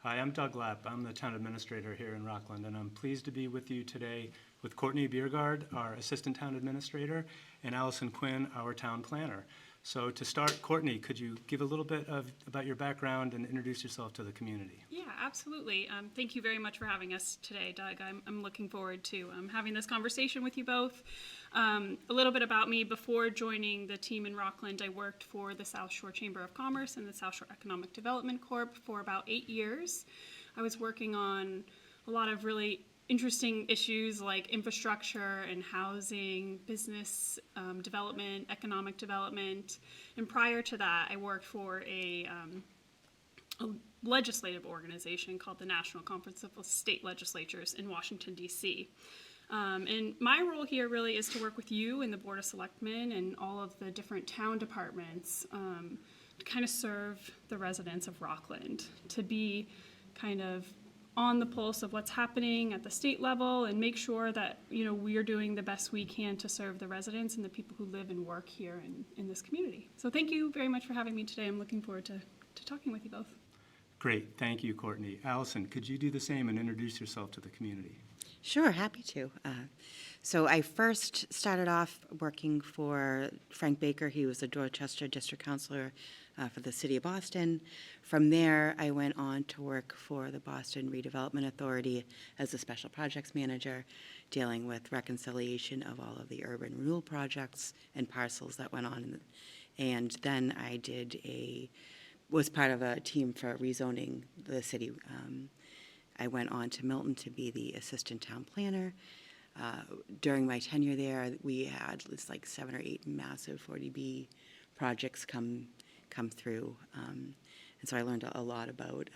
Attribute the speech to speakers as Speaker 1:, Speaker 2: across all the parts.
Speaker 1: Hi, I'm Doug Lapp. I'm the town administrator here in Rockland, and I'm pleased to be with you today with Courtney Bjorgaard, our assistant town administrator, and Allison Quinn, our town planner. So to start, Courtney, could you give a little bit about your background and introduce yourself to the community?
Speaker 2: Yeah, absolutely. Thank you very much for having us today, Doug. I'm looking forward to having this conversation with you both. A little bit about me. Before joining the team in Rockland, I worked for the South Shore Chamber of Commerce and the South Shore Economic Development Corp for about 8 years. I was working on a lot of really interesting issues like infrastructure and housing, business development, economic development. And prior to that, I worked for a legislative organization called the National Conference of State Legislatures in Washington, D.C. And my role here really is to work with you and the Board of Selectmen and all of the different town departments to kind of serve the residents of Rockland, to be kind of on the pulse of what's happening at the state level and make sure that, you know, we are doing the best we can to serve the residents and the people who live and work here in this community. So thank you very much for having me today. I'm looking forward to talking with you both.
Speaker 1: Great. Thank you, Courtney. Allison, could you do the same and introduce yourself to the community?
Speaker 3: Sure, happy to. So I first started off working for Frank Baker. He was the Dorchester District Councilor for the City of Boston. From there, I went on to work for the Boston Redevelopment Authority as a Special Projects Manager, dealing with reconciliation of all of the urban renewal projects and parcels that went on. And then I was part of a team for rezoning the city. I went on to Milton to be the assistant town planner. During my tenure there, we had like 7 or 8 massive 40B projects come through. And so I learned a lot about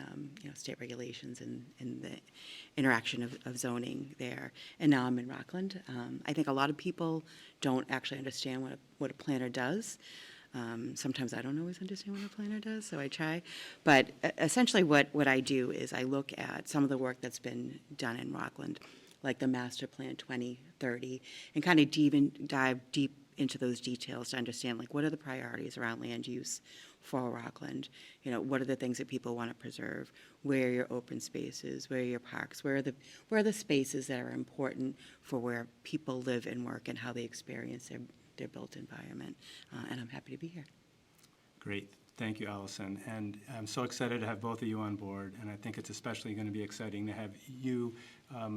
Speaker 3: state regulations and the interaction of zoning there. And now I'm in Rockland. I think a lot of people don't actually understand what a planner does. Sometimes I don't always understand what a planner does, so I try. But essentially what I do is I look at some of the work that's been done in Rockland, like the Master Plan 2030, and kind of dive deep into those details to understand, like, what are the priorities around land use for Rockland? You know, what are the things that people want to preserve? Where are your open spaces? Where are your parks? Where are the spaces that are important for where people live and work and how they experience their built environment? And I'm happy to be here.
Speaker 1: Great. Thank you, Allison. And I'm so excited to have both of you on board, and I think it's especially going to be exciting to have you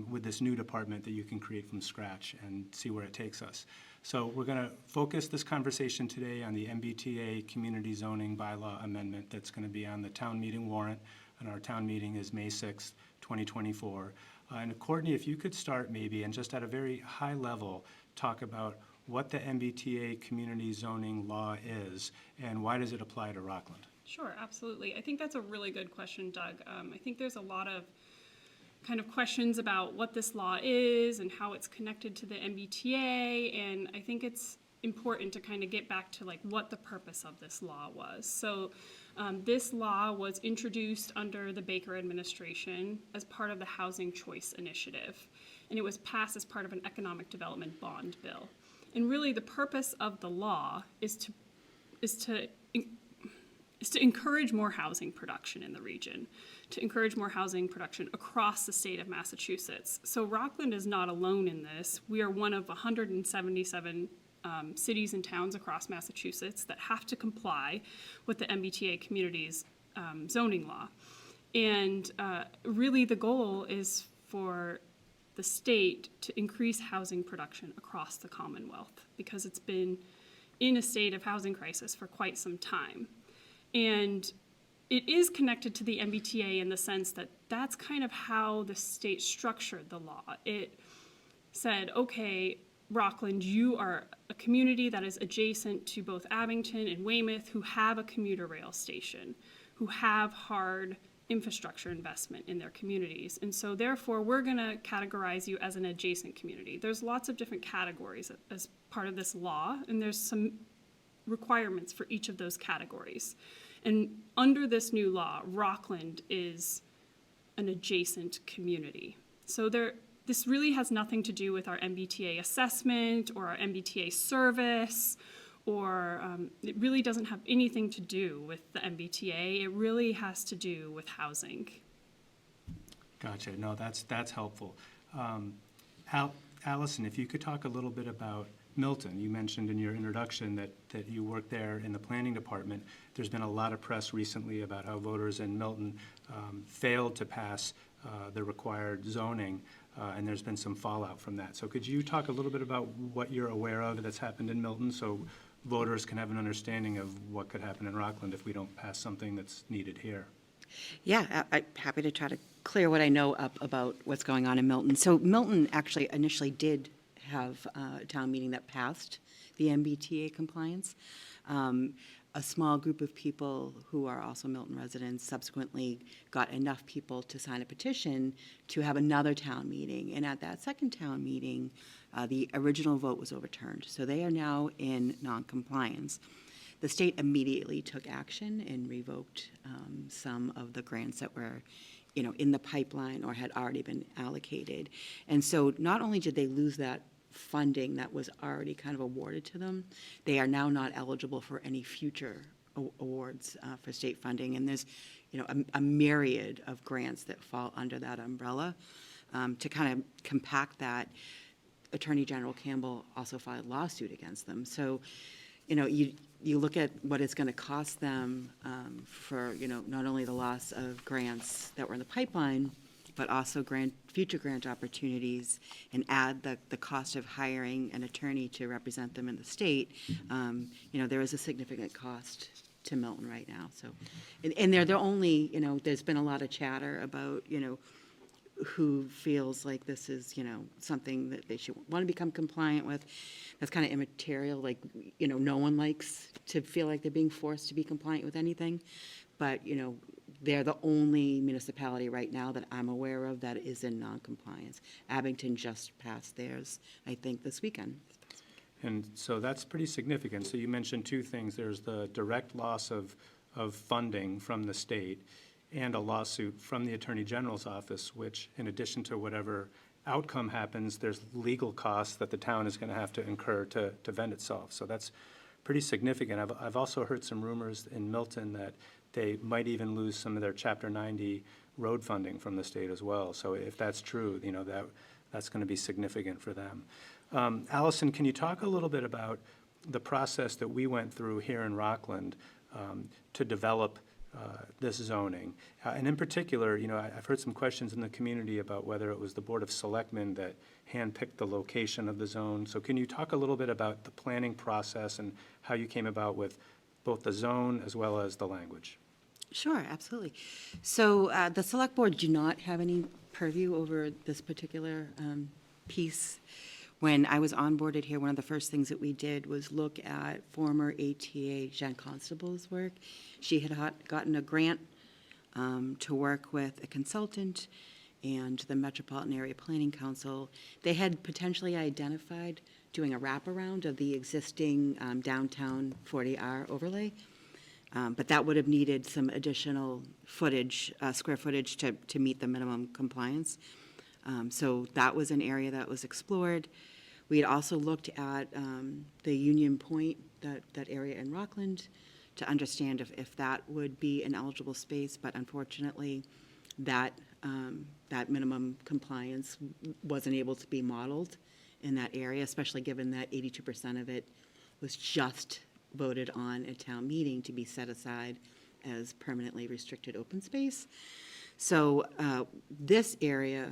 Speaker 1: with this new department that you can create from scratch and see where it takes us. So we're going to focus this conversation today on the MBTA Community Zoning Bylaw Amendment that's going to be on the town meeting warrant, and our town meeting is May 6th, 2024. And Courtney, if you could start maybe and just at a very high level talk about what the MBTA Community Zoning Law is and why does it apply to Rockland?
Speaker 2: Sure, absolutely. I think that's a really good question, Doug. I think there's a lot of kind of questions about what this law is and how it's connected to the MBTA, and I think it's important to kind of get back to like what the purpose of this law was. So this law was introduced under the Baker administration as part of the Housing Choice Initiative, and it was passed as part of an economic development bond bill. And really the purpose of the law is to encourage more housing production in the region, to encourage more housing production across the state of Massachusetts. So Rockland is not alone in this. We are one of 177 cities and towns across Massachusetts that have to comply with the MBTA Communities zoning law. And really the goal is for the state to increase housing production across the Commonwealth because it's been in a state of housing crisis for quite some time. And it is connected to the MBTA in the sense that that's kind of how the state structured the law. It said, okay, Rockland, you are a community that is adjacent to both Abington and Weymouth who have a commuter rail station, who have hard infrastructure investment in their communities. And so therefore, we're going to categorize you as an adjacent community. There's lots of different categories as part of this law, and there's some requirements for each of those categories. And under this new law, Rockland is an adjacent community. So this really has nothing to do with our MBTA assessment or our MBTA service, or it really doesn't have anything to do with the MBTA. It really has to do with housing.
Speaker 1: Gotcha. No, that's helpful. Allison, if you could talk a little bit about Milton. You mentioned in your introduction that you work there in the planning department. There's been a lot of press recently about how voters in Milton failed to pass the required zoning, and there's been some fallout from that. So could you talk a little bit about what you're aware of that's happened in Milton, so voters can have an understanding of what could happen in Rockland if we don't pass something that's needed here?
Speaker 3: Yeah, I'm happy to try to clear what I know up about what's going on in Milton. So Milton actually initially did have a town meeting that passed the MBTA compliance. A small group of people who are also Milton residents subsequently got enough people to sign a petition to have another town meeting. And at that second town meeting, the original vote was overturned. So they are now in non-compliance. The state immediately took action and revoked some of the grants that were, in the pipeline or had already been allocated. And so not only did they lose that funding that was already kind of awarded to them, they are now not eligible for any future awards for state funding. And there's, a myriad of grants that fall under that umbrella. To kind of compact that, Attorney General Campbell also filed a lawsuit against them. So, you look at what it's going to cost them for, not only the loss of grants that were in the pipeline, but also future grant opportunities, and add the cost of hiring an attorney to represent them in the state, there is a significant cost to Milton right now. So, and they're the only, there's been a lot of chatter about, who feels like this is, something that they should want to become compliant with. That's kind of immaterial. Like, no one likes to feel like they're being forced to be compliant with anything. But, they're the only municipality right now that I'm aware of that is in non-compliance. Abington just passed theirs, I think, this weekend.
Speaker 1: And so that's pretty significant. So you mentioned two things. There's the direct loss of funding from the state and a lawsuit from the Attorney General's office, which, in addition to whatever outcome happens, there's legal costs that the town is going to have to incur to defend itself. So that's pretty significant. I've also heard some rumors in Milton that they might even lose some of their Chapter 90 road funding from the state as well. So if that's true, that's going to be significant for them. Allison, can you talk a little bit about the process that we went through here in Rockland to develop this zoning? And in particular, I've heard some questions in the community about whether it was the Board of Selectmen that handpicked the location of the zone. So can you talk a little bit about the planning process and how you came about with both the zone as well as the language?
Speaker 3: Sure, absolutely. So the Select Board do not have any purview over this particular piece. When I was onboarded here, one of the first things that we did was look at former ATA Jen Constable's work. She had gotten a grant to work with a consultant and the Metropolitan Area Planning Council. They had potentially identified doing a wraparound of the existing downtown 40R overlay. But that would have needed some additional footage, square footage to meet the minimum compliance. So that was an area that was explored. We had also looked at the Union Point, that area in Rockland, to understand if that would be an eligible space, but unfortunately, that minimum compliance wasn't able to be modeled in that area, especially given that 82% of it was just voted on at town meeting to be set aside as permanently restricted open space. So this area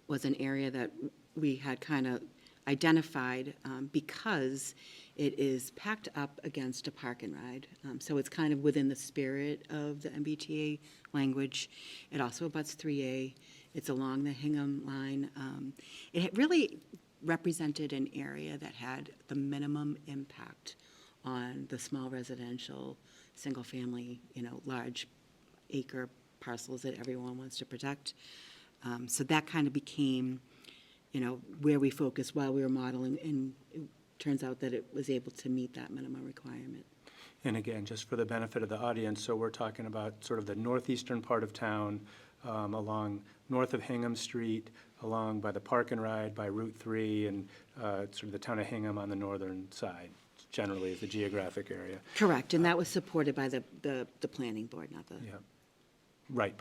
Speaker 3: was an area that we had kind of identified because it is packed up against a park and ride. So it's kind of within the spirit of the MBTA language. It also abuts 3A. It's along the Hingham line. It really represented an area that had the minimum impact on the small residential, single-family, large acre parcels that everyone wants to protect. So that kind of became, where we focused while we were modeling, and it turns out that it was able to meet that minimum requirement.
Speaker 1: And again, just for the benefit of the audience, so we're talking about sort of the northeastern part of town, along north of Hingham Street, along by the Park and Ride, by Route 3, and sort of the town of Hingham on the northern side, generally is the geographic area.
Speaker 3: Correct, and that was supported by the planning board, not the...
Speaker 1: Yeah, right,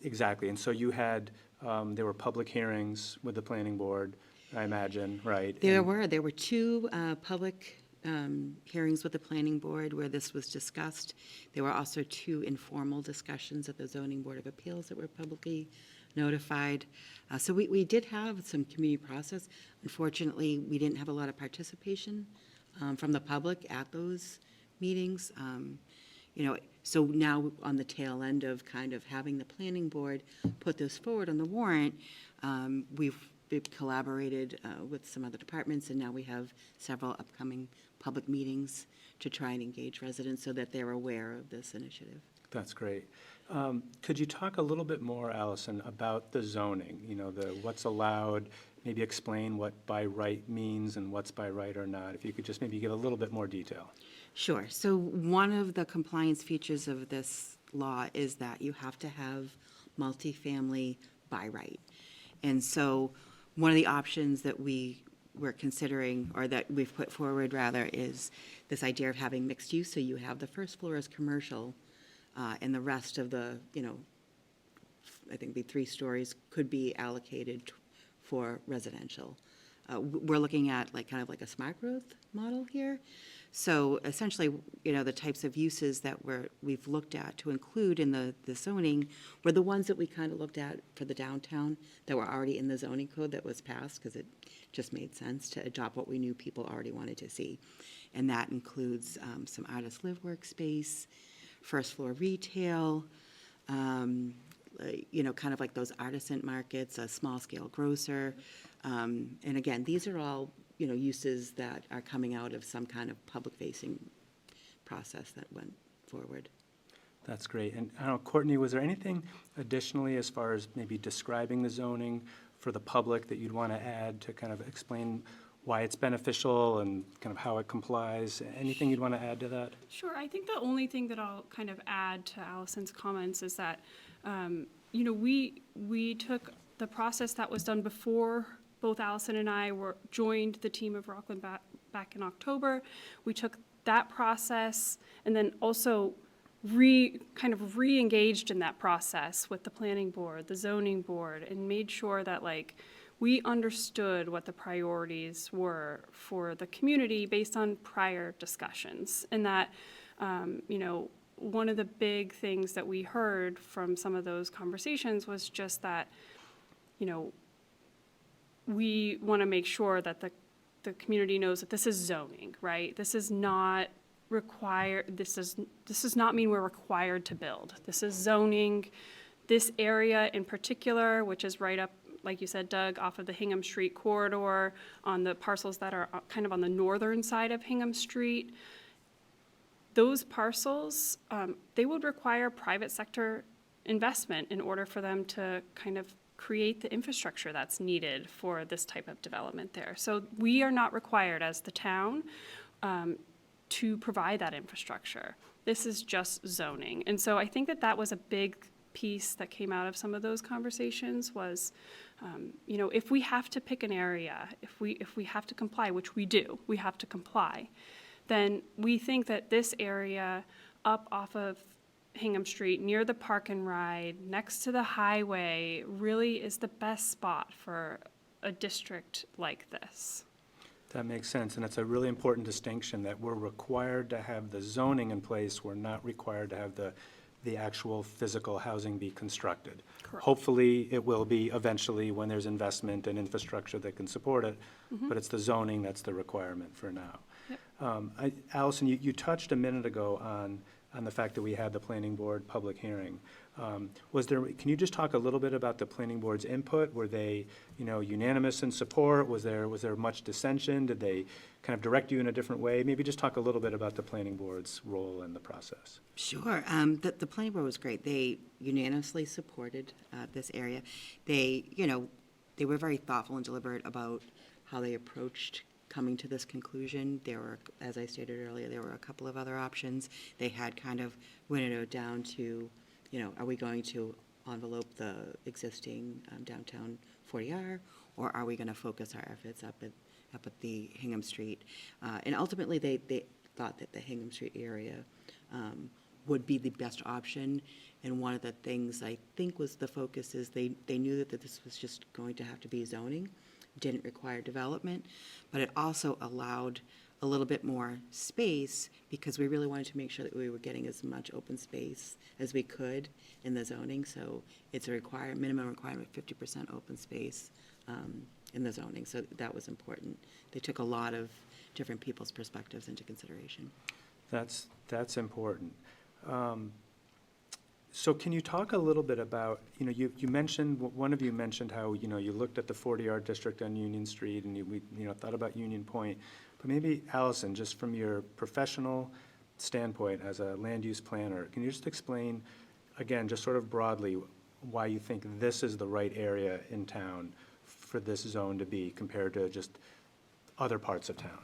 Speaker 1: Exactly, and so you had, there were public hearings with the planning board, I imagine, right?
Speaker 3: There
Speaker 1: And-
Speaker 3: were two public hearings with the planning board where this was discussed. There were also two informal discussions at the Zoning Board of Appeals that were publicly notified. So we did have some community process. Unfortunately, we didn't have a lot of participation from the public at those meetings. You know, so now on the tail end of kind of having the planning board put this forward on the warrant, we've collaborated with some other departments, and now we have several upcoming public meetings to try and engage residents so that they're aware of this initiative.
Speaker 1: That's great. Could you talk a little bit more, Allison, about the zoning, you know, the what's allowed, maybe explain what by right means and what's by right or not? If you could just maybe give a little bit more detail.
Speaker 3: Sure. So one of the compliance features of this law is that you have to have multifamily by right. And so one of the options that we were considering, or that we've put forward rather, is this idea of having mixed use. So you have the first floor as commercial, and the rest of the, you know, I think the 3 stories could be allocated for residential. We're looking at like kind of like a smart growth model here. So essentially, you know, the types of uses that we've looked at to include in the zoning were the ones that we kind of looked at for the downtown that were already in the zoning code that was passed, because it just made sense to adopt what we knew people already wanted to see. And that includes some artist live workspace, first floor retail, you know, kind of like those artisan markets, a small scale grocer. And again, these are all, you know, uses that are coming out of some kind of public-facing process that went forward.
Speaker 1: That's great. And I don't know, Courtney, was there anything additionally as far as maybe describing the zoning for the public that you'd want to add to kind of explain why it's beneficial and kind of how it complies? Anything you'd want to add to that?
Speaker 2: Sure. I think the only thing that I'll kind of add to Allison's comments is that, you know, we took the process that was done before both Allison and I joined the team of Rockland back in October. We took that process and then also kind of re-engaged in that process with the planning board, the zoning board, and made sure that like we understood what the priorities were for the community based on prior discussions. And that, you know, one of the big things that we heard from some of those conversations was just that, you know, we want to make sure that the community knows that this is zoning, right? This is not required, this does not mean we're required to build. This is zoning. This area in particular, which is right up, like you said, Doug, off of the Hingham Street corridor, on the parcels that are kind of on the northern side of Hingham Street, those parcels, they would require private sector investment in order for them to kind of create the infrastructure that's needed for this type of development there. So we are not required as the town to provide that infrastructure. This is just zoning. And so I think that that was a big piece that came out of some of those conversations was, you know, if we have to pick an area, if we have to comply, which we do, we have to comply, then we think that this area up off of Hingham Street, near the park and ride, next to the highway, really is the best spot for a district like this.
Speaker 1: That makes sense, and it's a really important distinction that we're required to have the zoning in place. We're not required to have the actual physical housing be constructed.
Speaker 2: Correct.
Speaker 1: Hopefully, it will be eventually when there's investment and infrastructure that can support it, but it's the zoning that's the requirement for now.
Speaker 2: Yep.
Speaker 1: Allison, you touched a minute ago on the fact that we had the planning board public hearing. Can you just talk a little bit about the planning board's input? Were they, you know, unanimous in support? Was there much dissension? Did they kind of direct you in a different way? Maybe just talk a little bit about the planning board's role in the process.
Speaker 3: Sure. The planning board was great. They unanimously supported this area. They, you know, they were very thoughtful and deliberate about how they approached coming to this conclusion. There were, as I stated earlier, there were a couple of other options. They had kind of winnowed down to, you know, are we going to envelope the existing downtown 40R, or are we going to focus our efforts up at the Hingham Street? And ultimately, they thought that the Hingham Street area would be the best option. And one of the things I think was the focus is they knew that this was just going to have to be zoning, didn't require development, but it also allowed a little bit more space because we really wanted to make sure that we were getting as much open space as we could in the zoning. So it's a minimum requirement of 50% open space in the zoning. So that was important. They took a lot of different people's perspectives into consideration.
Speaker 1: That's important. So can you talk a little bit about, you mentioned, one of you mentioned how, you looked at the 40R district on Union Street and you thought about Union Point, but maybe Allison, just from your professional standpoint as a land use planner, can you just explain, again, just sort of broadly, why you think this is the right area in town for this zone to be compared to just other parts of town?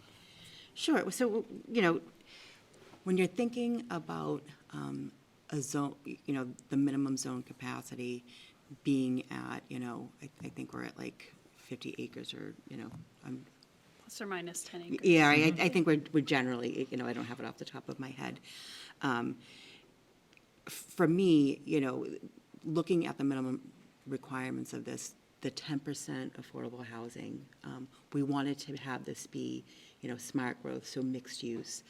Speaker 3: Sure. So, when you're thinking about a zone, the minimum zone capacity being at, I think we're at like 50 acres or,
Speaker 2: Plus or minus 10 acres.
Speaker 3: yeah, I think we're generally, I don't have it off the top of my head. For me, looking at the minimum requirements of this, the 10% affordable housing, we wanted to have this be, smart growth, so mixed use.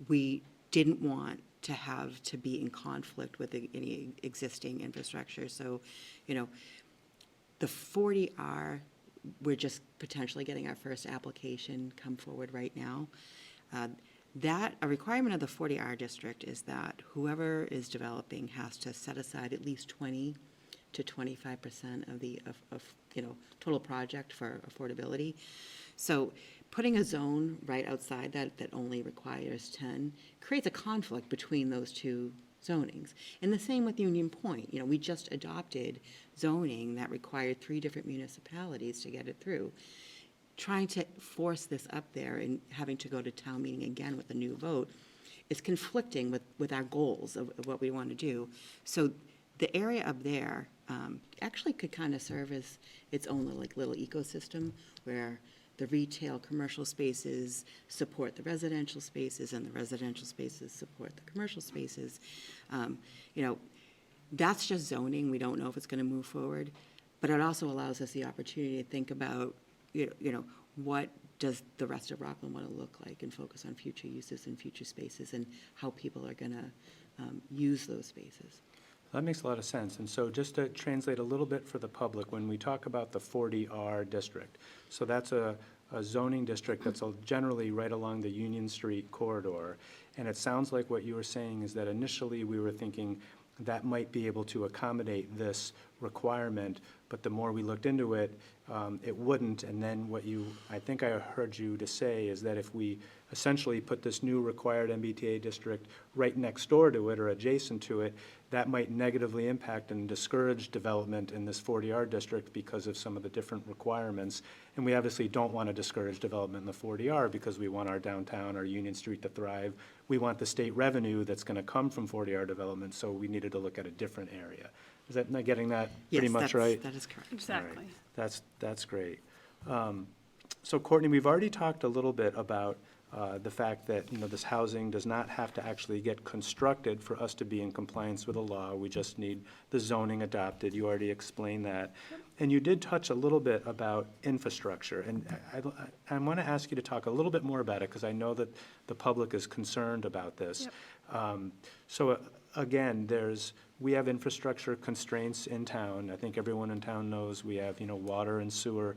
Speaker 3: We didn't want to have to be in conflict with any existing infrastructure. So, the 40R, we're just potentially getting our first application come forward right now. A requirement of the 40R district is that whoever is developing has to set aside at least 20 to 25% of the total project for affordability. So putting a zone right outside that only requires 10 creates a conflict between those two zonings. And the same with Union Point. We just adopted zoning that required 3 different municipalities to get it through. Trying to force this up there and having to go to town meeting again with a new vote is conflicting with our goals of what we want to do. So the area up there actually could kind of serve as its own little ecosystem where the retail commercial spaces support the residential spaces and the residential spaces support the commercial spaces. That's just zoning. We don't know if it's going to move forward, but it also allows us the opportunity to think about, what does the rest of Rockland want to look like and focus on future uses and future spaces and how people are going to use those spaces.
Speaker 1: That makes a lot of sense. And so just to translate a little bit for the public, when we talk about the 40R district, so that's a zoning district that's generally right along the Union Street corridor. And it sounds like what you were saying is that initially we were thinking that might be able to accommodate this requirement, but the more we looked into it, it wouldn't. And then I think I heard you to say is that if we essentially put this new required MBTA district right next door to it or adjacent to it, that might negatively impact and discourage development in this 40R district because of some of the different requirements. And we obviously don't want to discourage development in the 40R because we want our downtown, our Union Street to thrive. We want the state revenue that's going to come from 40R development, so we needed to look at a different area. Is that, am I getting that pretty much right?
Speaker 3: That is correct.
Speaker 2: Exactly.
Speaker 1: Right. That's great. So Courtney, we've already talked a little bit about the fact that, this housing does not have to actually get constructed for us to be in compliance with the law. We just need the zoning adopted. You already explained that. And you did touch a little bit about infrastructure. And I want to ask you to talk a little bit more about it because I know that the public is concerned about this. Yep. Again, we have infrastructure constraints in town. I think everyone in town knows we have, water and sewer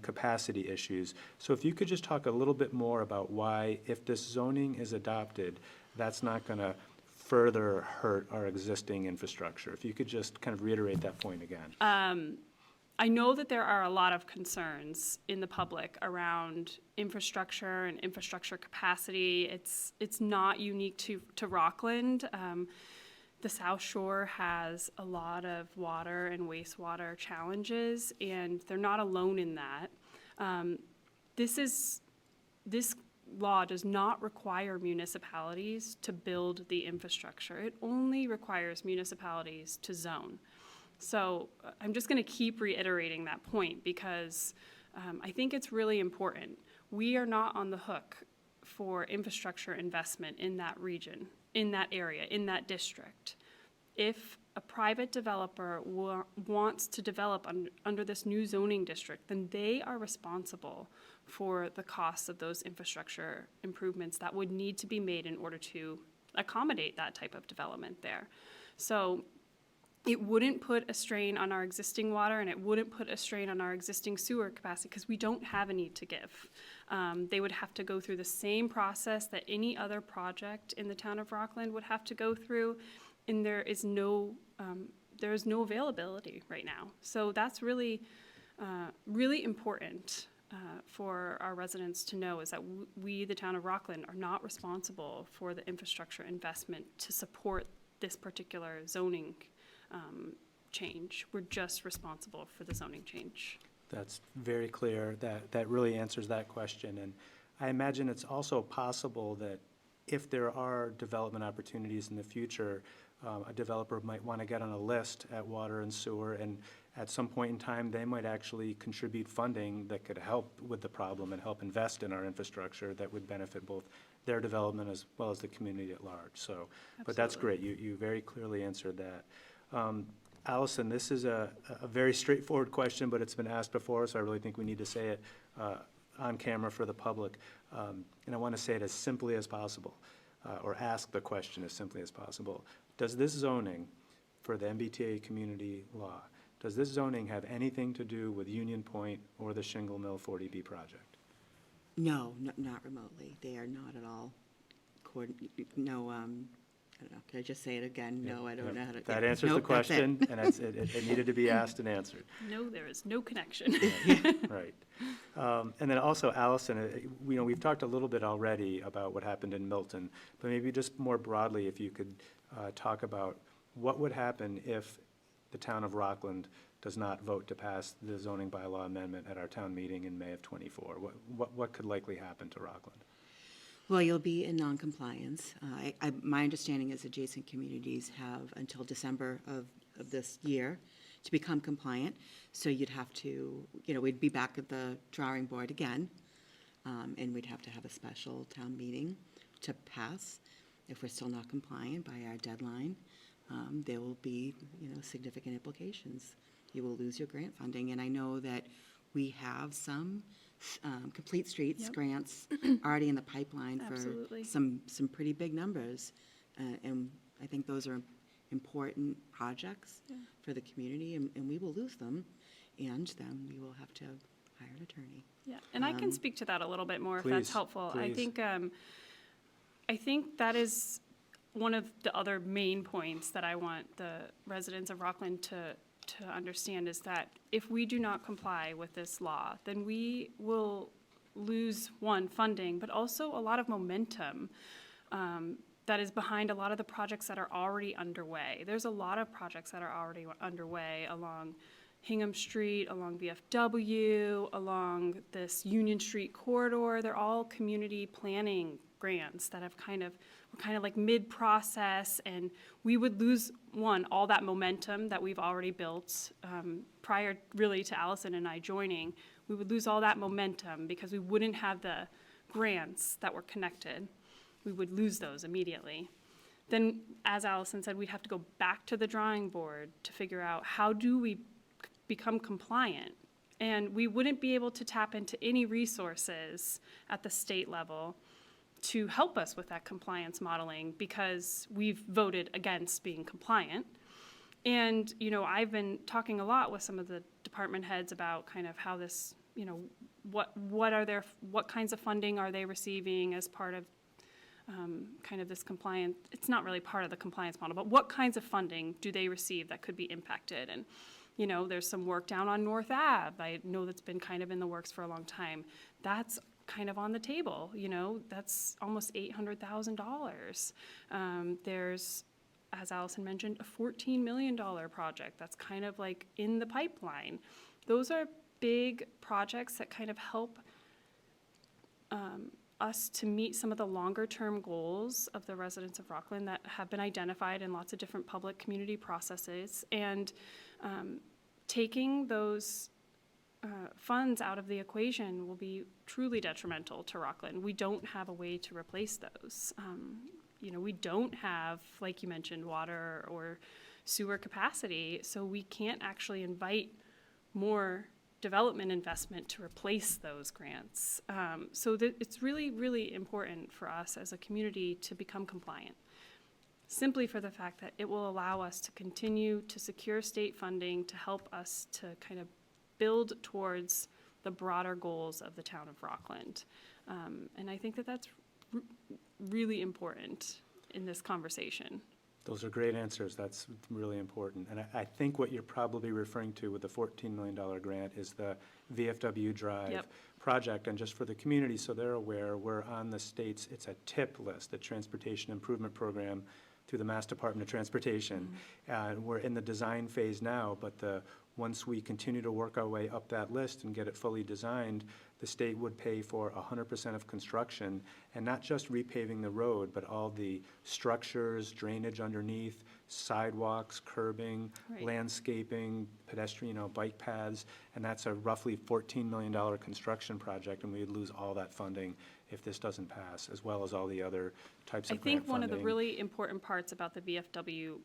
Speaker 1: capacity issues. So if you could just talk a little bit more about why, if this zoning is adopted, that's not going to further hurt our existing infrastructure. If you could just kind of reiterate that point again.
Speaker 2: I know that there are a lot of concerns in the public around infrastructure and infrastructure capacity. It's not unique to Rockland. The South Shore has a lot of water and wastewater challenges, and they're not alone in that. This law does not require municipalities to build the infrastructure. It only requires municipalities to zone. So I'm just going to keep reiterating that point because I think it's really important. We are not on the hook for infrastructure investment in that region. in that area, in that district. If a private developer wants to develop under this new zoning district, then they are responsible for the costs of those infrastructure improvements that would need to be made in order to accommodate that type of development there. So it wouldn't put a strain on our existing water, and it wouldn't put a strain on our existing sewer capacity, because we don't have a need to give. They would have to go through the same process that any other project in the town of Rockland would have to go through, and there is no availability right now. So that's really, really important for our residents to know, is that we, the town of Rockland, are not responsible for the infrastructure investment to support this particular zoning change. We're just responsible for the zoning change.
Speaker 1: That's very clear. That really answers that question. And I imagine it's also possible that if there are development opportunities in the future, a developer might want to get on a list at Water and Sewer, and at some point in time, they might actually contribute funding that could help with the problem and help invest in our infrastructure that would benefit both their development as well as the community at large. So, but that's great. You very clearly answered that. Allison, this is a very straightforward question, but it's been asked before, so I really think we need to say it on camera for the public. And I want to say it as simply as possible, or ask the question as simply as possible. Does this zoning for the MBTA community law, does this zoning have anything to do with Union Point or the Shingle Mill 40B project?
Speaker 3: No, not remotely. They are not at all, no, I don't know, can I just say it again? No, I don't know how to.
Speaker 1: That answers the
Speaker 3: Nope, that's it.
Speaker 1: question, and it needed to be asked and answered.
Speaker 2: No, there is no connection.
Speaker 1: Right. And then also, Allison, we've talked a little bit already about what happened in Milton, but maybe just more broadly, if you could talk about what would happen if the town of Rockland does not vote to pass the zoning bylaw amendment at our town meeting in May of '24. What could likely happen to Rockland?
Speaker 3: Well, you'll be in non-compliance. My understanding is adjacent communities have until December of this year to become compliant. So you'd have to, we'd be back at the drawing board again, and we'd have to have a special town meeting to pass. If we're still not compliant by our deadline, there will be, significant implications. You will lose your grant funding, and I know that we have some Complete Streets
Speaker 2: Yep.
Speaker 3: grants already in the pipeline for
Speaker 2: Absolutely.
Speaker 3: some pretty big numbers. And I think those are important projects for the community, and we will lose them, and then we will have to hire an attorney.
Speaker 2: Yeah, and I can speak to that a little bit more if
Speaker 1: Please,
Speaker 2: that's helpful.
Speaker 1: please.
Speaker 2: I think that is one of the other main points that I want the residents of Rockland to understand, is that if we do not comply with this law, then we will lose, one, funding, but also a lot of momentum that is behind a lot of the projects that are already underway. There's a lot of projects that are already underway along Hingham Street, along VFW, along this Union Street corridor. They're all community planning grants that have we're kind of like mid-process, and we would lose, one, all that momentum that we've already built prior really to Allison and I joining. We would lose all that momentum because we wouldn't have the grants that were connected. We would lose those immediately. Then, as Allison said, we'd have to go back to the drawing board to figure out how do we become compliant. And we wouldn't be able to tap into any resources at the state level to help us with that compliance modeling because we've voted against being compliant. And, I've been talking a lot with some of the department heads about kind of how this, what kinds of funding are they receiving as part of kind of this compliance. It's not really part of the compliance model, but what kinds of funding do they receive that could be impacted? And, there's some work down on North Ave. I know that's been kind of in the works for a long time. That's kind of on the table, that's almost $800,000. There's, as Allison mentioned, a $14 million project that's kind of like in the pipeline. Those are big projects that kind of help us to meet some of the longer term goals of the residents of Rockland that have been identified in lots of different public community processes. And taking those funds out of the equation will be truly detrimental to Rockland. We don't have a way to replace those. we don't have, like you mentioned, water or sewer capacity, so we can't actually invite more development investment to replace those grants. So that it's really, really important for us as a community to become compliant, simply for the fact that it will allow us to continue to secure state funding to help us to kind of build towards the broader goals of the town of Rockland. And I think that that's really important in this conversation.
Speaker 1: Those are great answers. That's really important. And I think what you're probably referring to with the $14 million grant is the VFW Drive
Speaker 2: Yep.
Speaker 1: project. And just for the community, so they're aware, we're on the state's, it's a TIP list, the Transportation Improvement Program, through the Mass Department of Transportation. And we're in the design phase now, but once we continue to work our way up that list and get it fully designed, the state would pay for 100% of construction, and not just repaving the road, but all the structures, drainage underneath, sidewalks, curbing,
Speaker 2: Right.
Speaker 1: landscaping, pedestrian, bike paths, and that's a roughly $14 million construction project, and we'd lose all that funding if this doesn't pass, as well as all the other types
Speaker 2: I
Speaker 1: of grant
Speaker 2: think one of the
Speaker 1: funding.
Speaker 2: really important parts about the VFW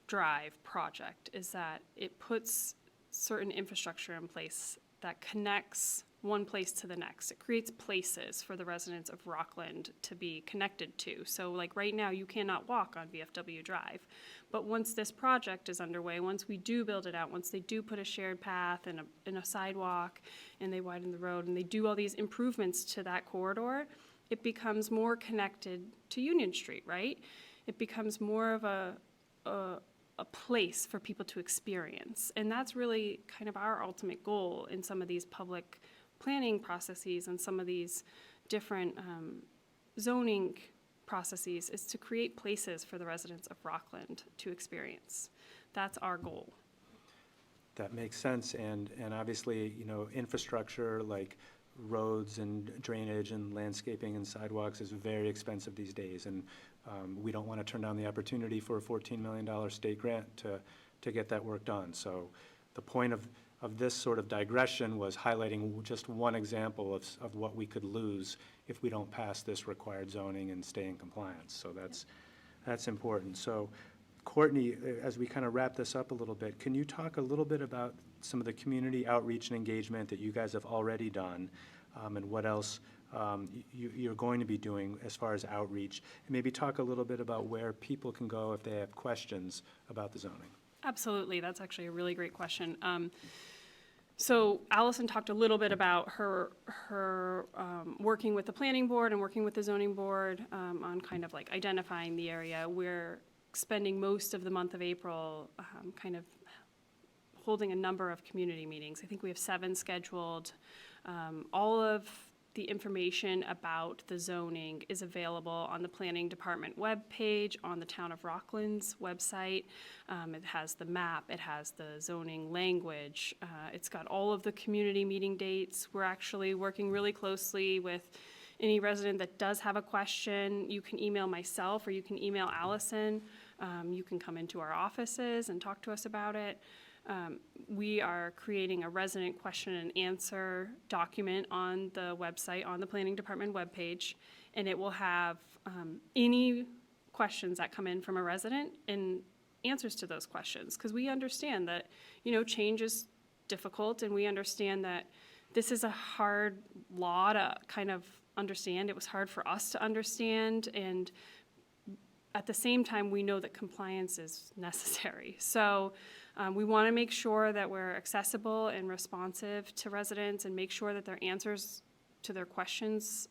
Speaker 2: Drive project is that it puts certain infrastructure in place that connects one place to the next. It creates places for the residents of Rockland to be connected to. So like right now, you cannot walk on VFW Drive. But once this project is underway, once we do build it out, once they do put a shared path and a sidewalk, and they widen the road, and they do all these improvements to that corridor, it becomes more connected to Union Street, right? It becomes more of a place for people to experience. And that's really kind of our ultimate goal in some of these public planning processes and some of these different zoning processes, is to create places for the residents of Rockland to experience. That's our goal.
Speaker 1: That makes sense, and obviously, infrastructure like roads and drainage and landscaping and sidewalks is very expensive these days, and we don't want to turn down the opportunity for a $14 million state grant to get that work done. So the point of this sort of digression was highlighting just one example of what we could lose if we don't pass this required zoning and stay in compliance. So that's important. So Courtney, as we kind of wrap this up a little bit, can you talk a little bit about some of the community outreach and engagement that you guys have already done, and what else you're going to be doing as far as outreach? And maybe talk a little bit about where people can go if they have questions about the zoning.
Speaker 2: Absolutely, that's actually a really great question. So Allison talked a little bit about her working with the planning board and working with the zoning board on kind of like identifying the area. We're spending most of the month of April kind of holding a number of community meetings. I think we have 7 scheduled. All of the information about the zoning is available on the planning department webpage, on the Town of Rockland's website. It has the map, it has the zoning language, it's got all of the community meeting dates. We're actually working really closely with any resident that does have a question. You can email myself or you can email Allison. You can come into our offices and talk to us about it. We are creating a resident question and answer document on the website, on the planning department webpage, and it will have any questions that come in from a resident and answers to those questions, because we understand that, change is difficult, and we understand that this is a hard law to kind of understand. It was hard for us to understand, and at the same time, we know that compliance is necessary. So we want to make sure that we're accessible and responsive to residents and make sure that their answers to their questions,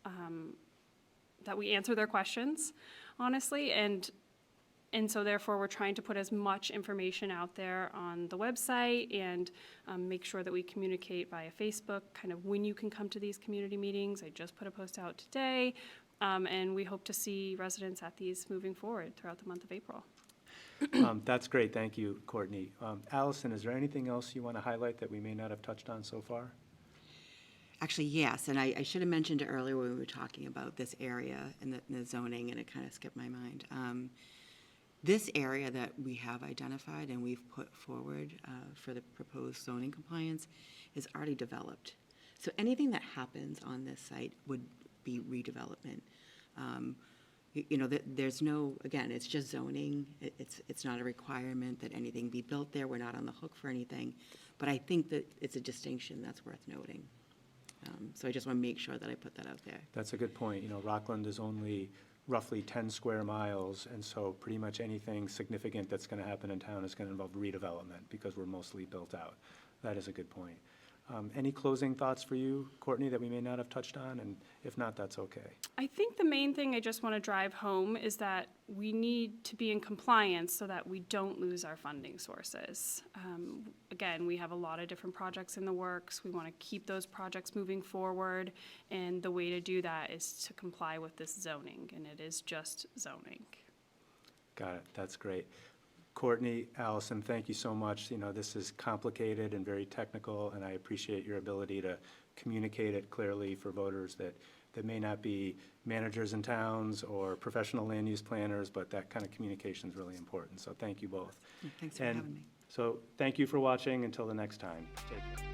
Speaker 2: that we answer their questions, honestly. And so therefore, we're trying to put as much information out there on the website and make sure that we communicate via Facebook, kind of when you can come to these community meetings. I just put a post out today, and we hope to see residents at these moving forward throughout the month of April.
Speaker 1: That's great. Thank you, Courtney. Allison, is there anything else you want to highlight that we may not have touched on so far?
Speaker 3: Actually, yes, and I should have mentioned it earlier when we were talking about this area and the zoning, and it kind of skipped my mind. This area that we have identified and we've put forward for the proposed zoning compliance is already developed. So anything that happens on this site would be redevelopment. there's no, again, it's just zoning. It's not a requirement that anything be built there. We're not on the hook for anything. But I think that it's a distinction that's worth noting. So I just want to make sure that I put that out there.
Speaker 1: That's a good point. Rockland is only roughly 10 square miles, and so pretty much anything significant that's going to happen in town is going to involve redevelopment because we're mostly built out. That is a good point. Any closing thoughts for you, Courtney, that we may not have touched on? And if not, that's okay.
Speaker 2: I think the main thing I just want to drive home is that we need to be in compliance so that we don't lose our funding sources. Again, we have a lot of different projects in the works. We want to keep those projects moving forward, and the way to do that is to comply with this zoning, and it is just zoning.
Speaker 1: Got it. That's great. Courtney, Allison, thank you so much. This is complicated and very technical, and I appreciate your ability to communicate it clearly for voters that may not be managers in towns or professional land use planners, but that kind of communication is really important. So thank you both.
Speaker 3: Thanks for having me.
Speaker 1: So thank you for watching. Until the next time. Take care.